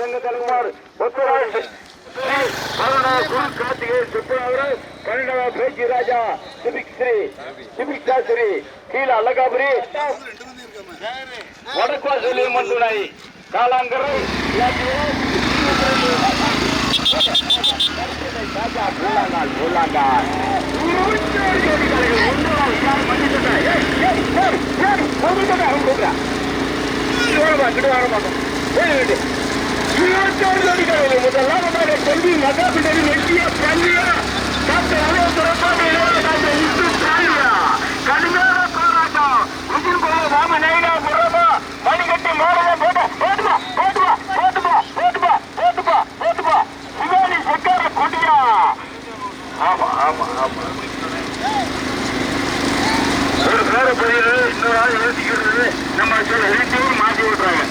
சங்க தலைவர் முத்துராஜ் கார்த்திகை சுப்பராவரு கன்னடா பேச்சு ராஜா சிபிக் சாஸ்திரி கீழ அழகாபுரி வடக்குவாசலி மந்துணை காலாங்கரை முதலாவதாக செல்வி மகாபிடரி வெட்டிய பள்ளியா கடுமையான போராட்டம் ராம நைனா புறமா மணிகட்டி மாடல போட்டுமா சிவானி செக்கார கொடியா. ஆமா ஆமா ஆமா ஒரு பேர பயிர் இன்னொரு ஆள் யோசிக்கிறது நம்ம சில வீட்டையும் மாற்றி விடுறாங்க.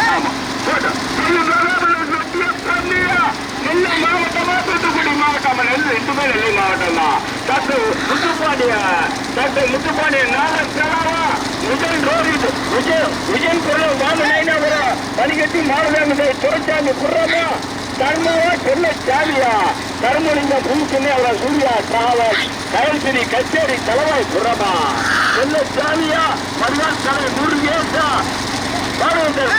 ஆமா நெல்லை மாவட்டமா தூத்துக்குடி மாவட்டமா? நெல் ரெண்டுமே நெல்லை மாவட்டம் தான். டாக்டர் முத்துப்பாண்டியன் நாளம் செலவா முதல் ரோஹித் விஜயன் பொருள் வாமநாயனாபுரம் பனிகட்டி மாவட்ட துறைச்சாமி குர்ரமா தர்மாவா சென்னை சாமியா கருமலிங்கம் புதுச்சென்னை அவரா சூர்யா டிராவல் கயல்சிரி கச்சேரி தலைவாய் குர்ரமா சென்னை சாமியா மறுநாள் தலை முருகேசா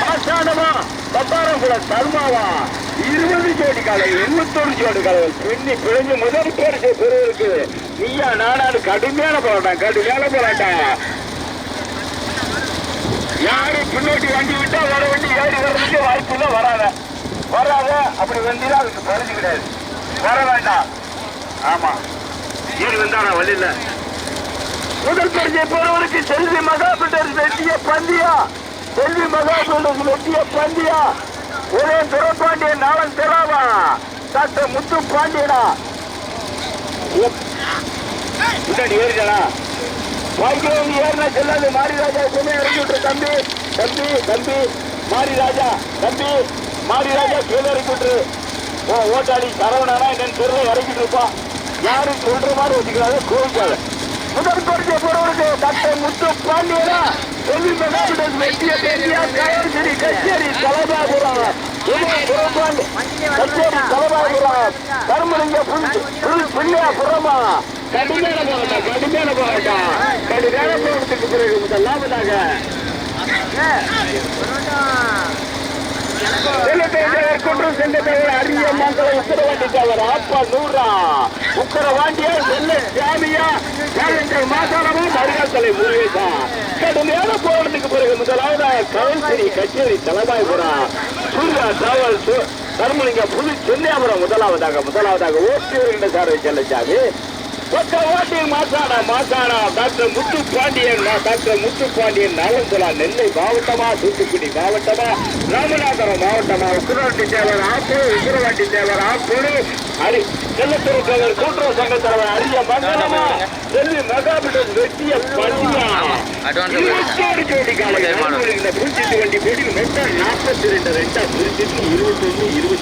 பாசானமா பத்தாரங்குள தர்மாவா 20 ஜோடி காலை 81 ஜோடி காலை பெண்ணி பிழைஞ்சு முதல் பரிசு பெறுவதற்கு நீயா நானாடு கடுமையான போராட்டம். யாரு பின்னோட்டி வண்டி விட்டா வர வண்டி ஏறி வர்றதுக்கு வாய்ப்பு இல்லை. வராத அப்படி வண்டிதான் அதுக்கு பரிசு கிடையாது. வர வேண்டாம். ஆமா ஏறி வந்தாரா வழியில முதல் பரிசை பெறுவதற்கு செல்வி மகாபிட்டர் வெட்டிய பந்தியா ஒரே துறப்பாண்டியன் நாளன் தெராவா டாக்டர் முத்து பாண்டியனா முன்னாடி ஏறினா வாய்க்கு ஏறினா செல்லாது. மாரிராஜா எப்பவுமே இறக்கி விட்டு தம்பி மாரிராஜா கீழே இறக்கி விட்டு ஓட்டாளி சரவணனா என்னன்னு தெரியல இறக்கிட்டு இருப்பான். யாரும் சொல்ற மாதிரி வச்சுக்கிறாங்க கோவிக்காத. முதல் பரிசை பெறுவதற்கு டாக்டர் முத்து பாண்டியனா செல்வி மகாபிடர் வெட்டிய பேசியா கயல்சிரி கச்சேரி தலபாபுரம் கருமலிங்க புண்ணியா புறமா கடுமையான போராட்டத்துக்கு பிறகு முதலாவதாக குன்றம் சென்ற தவிர அரிய மங்கள உக்கரவாண்டி தவிர அப்பா நூறா உக்கரவாண்டியா செல்ல சாமியா மாசானமா மருகாத்தலை முருகேசா கடுமையான போராட்டத்துக்கு பிறகு முதலாவதாக கயல்சிரி கச்சேரி தலபாய்புரம் சூர்யா டிராவல் கருமலிங்க புது சென்னையாபுரம் முதலாவதாக ஓட்டி வருகின்ற சார்வை செல்லச்சாமி பக்கவாட்டி மாசானா டாக்டர் முத்து பாண்டியன் நாலந்துலா நெல்லை மாவட்டமா தூத்துக்குடி மாவட்டமா ராமநாதபுரம் மாவட்டமா உக்கரவாண்டி தேவர் ஆப்பூர் செல்லத்துறை தேவர் கூட்டுறவு சங்க தலைவர் அரிய மங்கலமா செல்வி மகாபிடர் வெட்டிய பள்ளியா 22 ஜோடி காலையில் பூச்சிட்டு வண்டி பேடி மெட்டர் 42 ரெண்டா பூச்சிட்டு 21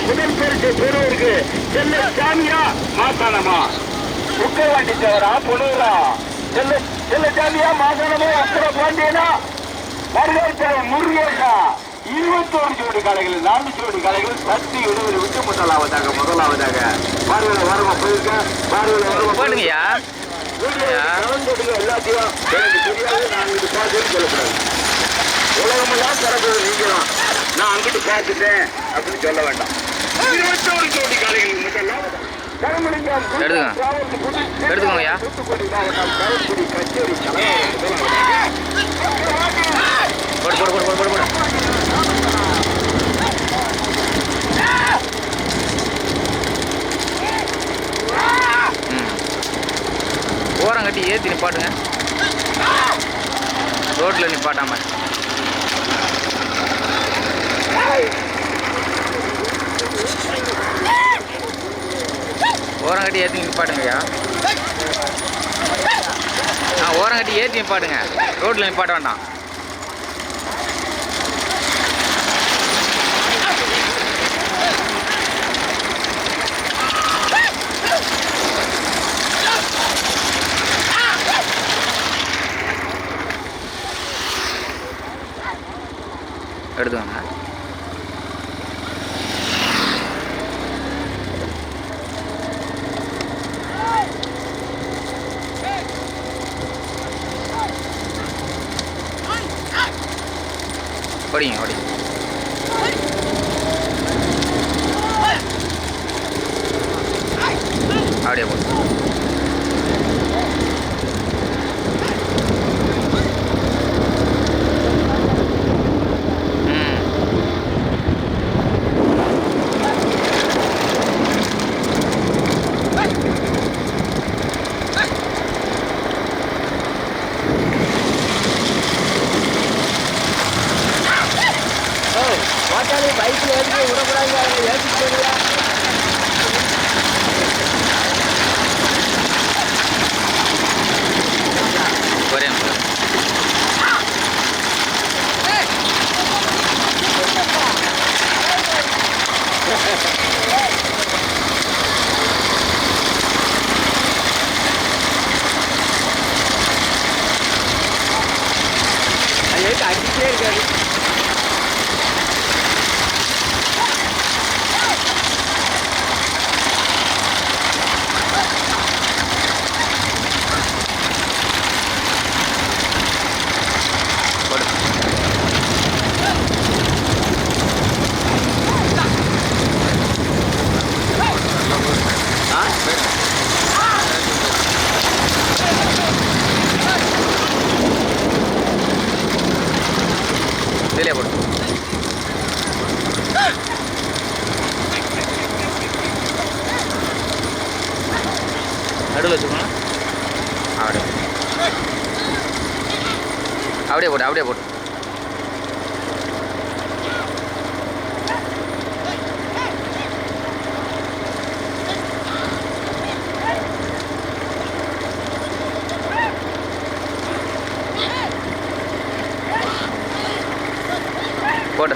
முதல் பரிசு பெறுவதற்கு செல்ல சாமியா மாசானமா உக்கரவாண்டி தேவரா புனூரா செல்ல சாமியா மாசானமா உக்கர பாண்டியனா மருகாத்தலை முருகேசா 21 ஜோடி காலைகள் 4 ஜோடி காலைகள் 10 20 விட்டு முதலாவதாக பார்வையில வரமா போயிருக்க பார்வையில வரமா போடுங்கய்யா எல்லாத்தையும் எனக்கு தெரியாது. நான் இங்கிட்டு பார்த்துன்னு சொல்லக்கூடாது. உலகமெல்லாம் திறக்கிறது நீங்க தான். நான் அங்கிட்டு பார்த்துட்டேன் அப்படின்னு சொல்ல வேண்டாம். 21 ஜோடி காலைகள் முதலாவதாக எடுத்துக்கோங்கய்யா. போடு ஓரம் கட்டி ஏற்றி நிப்பாட்டுங்க. ரோட்டில் நிப்பாட்டாம ஓரம் கட்டி ஏற்றி நிப்பாட்டுங்கய்யா. ஓரம் கட்டி ஏற்றி நிப்பாட்டுங்க, ரோட்டில் நிப்பாட்ட வேண்டாம். எடுத்துக்கோங்க. ஓடிங்க ஓடிங்க. அப்படியே போடு. பைக்கில் ஏற்றி விடக்கூடாது, ஏற்றிட்டு ஒரே அடிச்சே இருக்காது. வெளியே போடு. நடுவில் வச்சுக்கோங்க. அப்படியே போட்டு அப்படியே போட்டு. போட்டு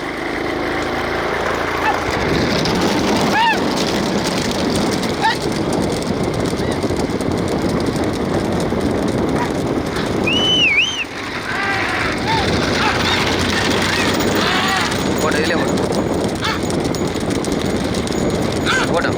போட்டு இதிலே போட்டு போட்டோம்.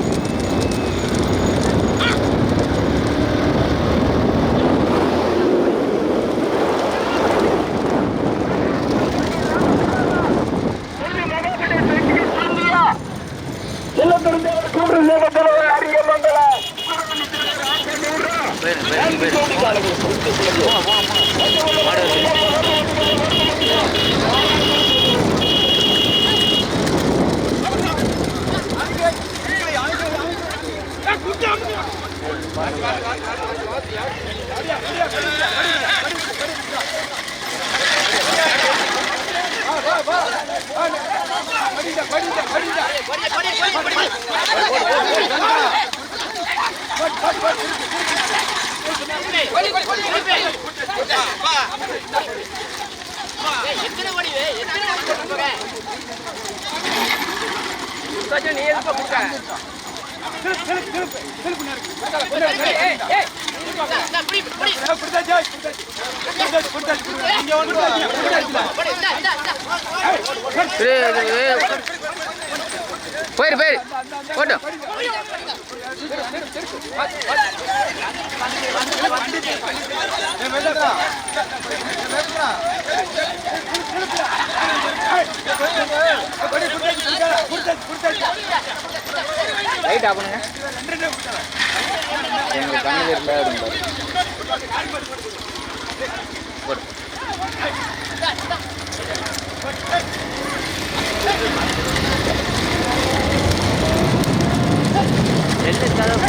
போயிரு போயிரு போட்டோம். லைட் ஆஃப் பண்ணுங்க. எங்களுக்கு கண்ணில் இருந்தால் போடு. எல்லாம்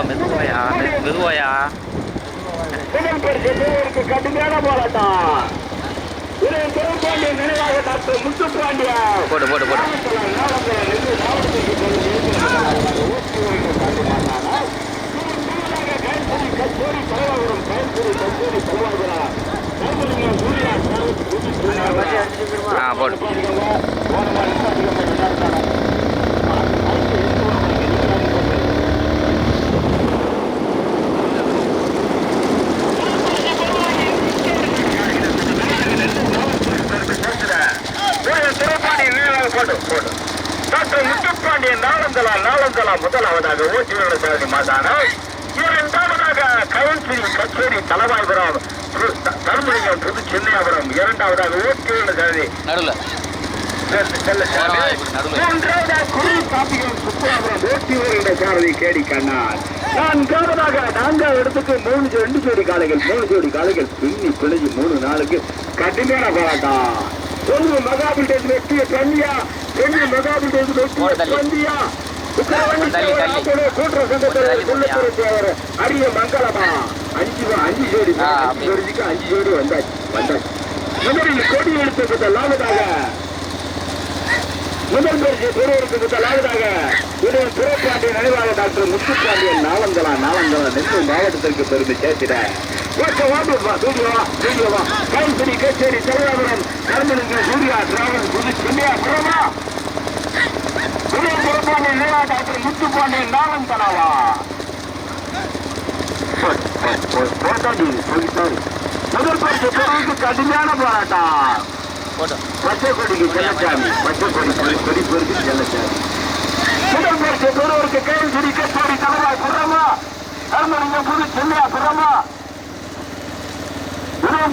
மெதுவாயா மெதுவாயா. முதல் பரிசு பெறுவதற்கு கடுமையான போராட்டம். இதை திருப்பாண்டிய நினைவாக டாக்டர் முத்துப்பாண்டியா போடு போடு போடு. கச்சேரி தலைவாகுறம் கச்சேரி தலைவாகுறா போடு. டாக்டர் முத்துப்பாண்டியன் நாளந்தலா முதலாவதாக ஓட்டியோட சாதி மாதானம். இரண்டாவதாக கயல்சிரி கச்சேரி தலவாய்புரம் தர்மலிங்கம் புது சென்னையாபுரம். இரண்டாவதாக ஓட்டியோட சாதி நடுவில். மூன்றாவதாக குரு காப்பிகம் சுப்புராபுரம் ஓட்டியோட சாரதி கேடி கண்ணான். நான்காவதாக நான்காவது இடத்துக்கு 2 ஜோடி காளைகள் பின்னி பிழைஞ்சு 3 நாளுக்கு கடுமையான போராட்டம். ஒன்று மகாபிடேஜ் வெற்றிய பந்தியா கூட்டுற சங்கத்தவர் அரிய மங்களமா 5 ஜோடி 5 ஜோடி வந்தாச்சு. முதலில் கொடி எடுத்து முதலாவதாக முதல் பரிசு பெறுவதற்கு முதலாவதாக இதை புறப்பாண்டிய நினைவாக டாக்டர் முத்துப்பாண்டியன் நாளந்தலா நெல்லூர் மாவட்டத்திற்கு பெருமை சேர்த்திட கைசரி கச்சேரி தலைவாபுரம் கர்மலிங்கம் சூர்யா டிராவல் புது சென்னையாபுரமா. புறப்பாண்டிய நினைவாக டாக்டர் முத்துப்பாண்டியன் நாளந்தலாவா முதல் பரிசு பெறுவதற்கு கடுமையான போராட்டம். பச்சை கொடிக்கு செல்லச்சாமி கொடி பொறுக்கு செல்லச்சாமி. முதல் பரிசு பெறுவதற்கு கைசரி கச்சேரி தலைவாய் புறமா கர்மலிங்கம் புது சென்னையாபுரமா.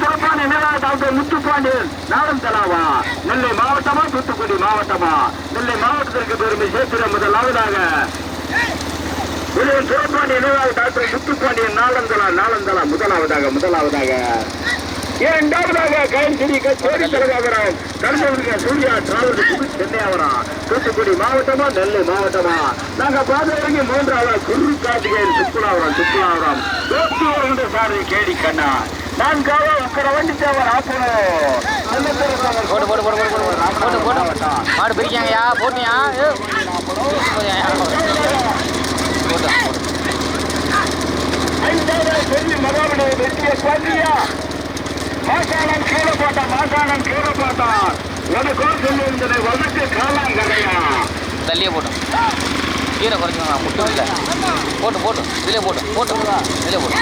சிறப்பான நினைவாக டாக்டர் முத்துப்பாண்டியன் நாளந்தலாவா. நெல்லை மாவட்டமா தூத்துக்குடி மாவட்டமா? நெல்லை மாவட்டத்திற்கு பெருமை சேர்க்கிற முதலாவதாக சிறப்பான நினைவாக டாக்டர் முத்துப்பாண்டியன் நாளந்தலா முதலாவதாக இரண்டாவதாக கைசரி கச்சேரி தலைவாபுரம் கர்மலிங்கம் சூர்யா டிராவல் புது சென்னையாபுரம். தூத்துக்குடி மாவட்டமா நெல்லை மாவட்டமா? நாங்க பார்த்த மூன்றாவது குரு கார்த்திகேயன் சுப்புலாபுரம் தோற்று சாரதி கேடி கண்ணா. நான்காவ உக்கர வண்டி தேவர் போட்டு போட்டு போட்டு போட்டு போட்டு போட்டு போட்டு மாடு பிரிக்காங்கயா போட்டியா பெரிய மகாபலி வெற்றிய பாண்டியா மாசானம் கீழே போட்டான் உனக்கோ சொல்லியிருந்ததை வழக்கு காலாங்கரையா தள்ளியே போட்டோம். கீரை குறைச்சிக்கோங்க முட்டும் இல்லை போட்டு இதிலே போட்டு இதிலே போட்டு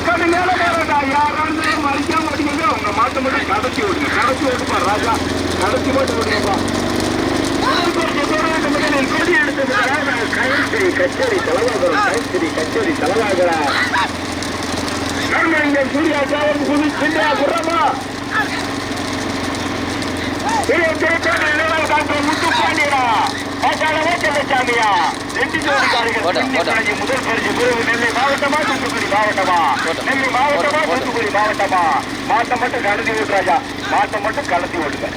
கடுமையான போராட்டா. யாராலும் மறிக்காம ஓடிங்க. உங்க மாட்டு மட்டும் கடத்தி ஓடுப்பா ராஜா, கடத்தி மட்டும் ஓடுங்கப்பா. கொடி எடுத்து கைசரி கச்சேரி தலைவாகரா கர்மலிங்கம் சூர்யா டிராவல் புது சென்னையாபுரமா. டாக்டர் முத்துப்பாண்டியனா செல்லச்சாமியா 2 ஜோடி காளைகள் முதல் பரிசு பெறுவது நெல்லை மாவட்டமா தூத்துக்குடி மாவட்டமா? தூத்துக்குடி மாவட்டமா? மாட்டம் மட்டும் கடத்தி ஓட்டு ராஜா, மாட்டம் மட்டும் கடத்தி ஓட்டுங்க.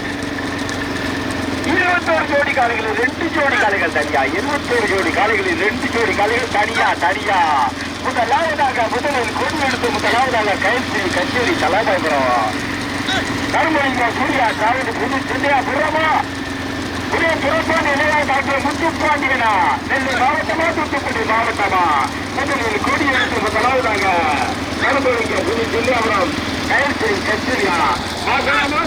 21 ஜோடி காளைகள் 2 ஜோடி காளைகள் தனியா. 21 ஜோடி காளைகளில் 2 ஜோடி காளைகள் தனியா. முதலில் கொடி எடுத்து முதலாவதாக கைசரி கச்சேரி தலைவாபுரம் கர்மலிங்கம் சூர்யா டிராவல் புது சென்னையாபுரமா. புறப்பாண்டிய நினைவாக டாக்டர் முத்துப்பாண்டியனா நெல்லை மாவட்டமா தூத்துக்குடி மாவட்டமா? முதலில் கொடி எடுத்து முதலாவதாக கர்மலிங்கம் புது சென்னையாபுரம் கைசரி கச்சேரியா மாசானமா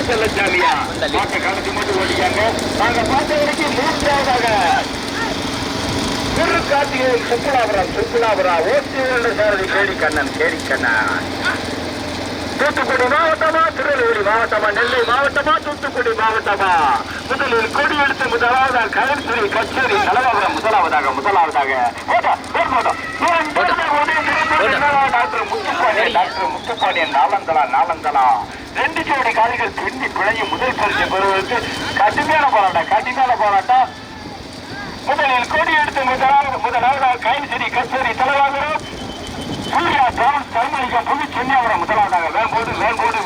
செல்லச்சாமியா மாட்டை கடத்தி மட்டும் ஓட்டிக்காங்க. நாங்க பார்த்த வரைக்கும் மூன்றாவதாக குரு கார்த்திகேயன் சுப்புலாபுரம் ஓட்டியோட சாரதி கேடி கண்ணன். தூத்துக்குடி மாவட்டமா திருநெல்வேலி மாவட்டமா நெல்லை மாவட்டமா தூத்துக்குடி மாவட்டமா? முதலில் கொடி எடுத்து முதலாவதாக கைசரி கச்சேரி தலைவாபுரம் முதலாவதாக டாக்டர் முத்துப்பாண்டியன் நாளந்தலா 2 ஜோடி காளைகள் பின்னி பிழைய முதல் பரிசு பெறுவதற்கு கடுமையான போராட்டம். முதலில் கொடி எடுத்து முதலாவதாக கைசரி கச்சேரி தலைவாபுரம் சூர்யா டிராவல்ஸ் கருமணிக்க புது சென்னியாபுரம் முதலாவதாக வேம்போடு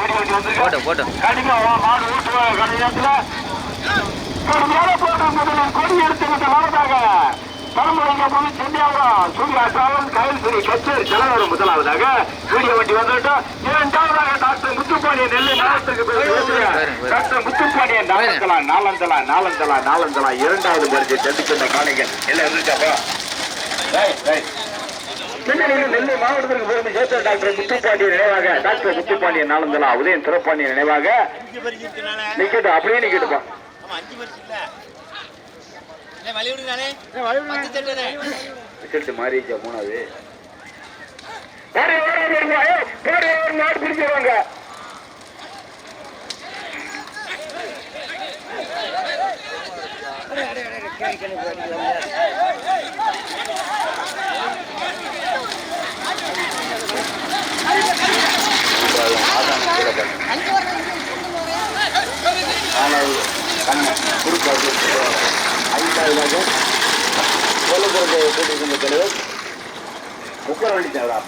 வெடி வண்டி வந்து கடிதம் மாடு ஓட்டுவாங்க கடையத்துல மேலே போட்டு முதலில் கொடி எடுத்து முதலாவதாக கருமணிக்க புது சென்னியாபுரம் சூர்யா டிராவல்ஸ் கயல்சிரி கச்சேரி தலைவரும் முதலாவதாக வீடியோ வண்டி வந்துவிட்டோம். இரண்டாவதாக டாக்டர் முத்துப்பாண்டியன் நெல்லை மாவட்டத்துக்கு டாக்டர் முத்துப்பாண்டியன் நாலந்தலா இரண்டாவது பரிசை சந்திக்கின்ற காலைகள் எல்லாம் இருந்துச்சாப்பா. நெல்லை மாவட்டத்திற்கு பெருமை சேர்த்த டாக்டர் முத்துப்பாண்டியன் நினைவாக டாக்டர் முத்துப்பாண்டியன் நாலந்தலா உதயன் சிறப்பாண்டியன் நினைவாக நிக்கட்டும், அப்படியே நிக்கட்டுப்பா. மாறிச்சா மூணாவது நாடு பிடிச்சிருவாங்க. ஐந்தாவது கொல்லப்புறத்தை போட்டிருக்கின்ற தலைவர் உக்கரவண்டி தேவை.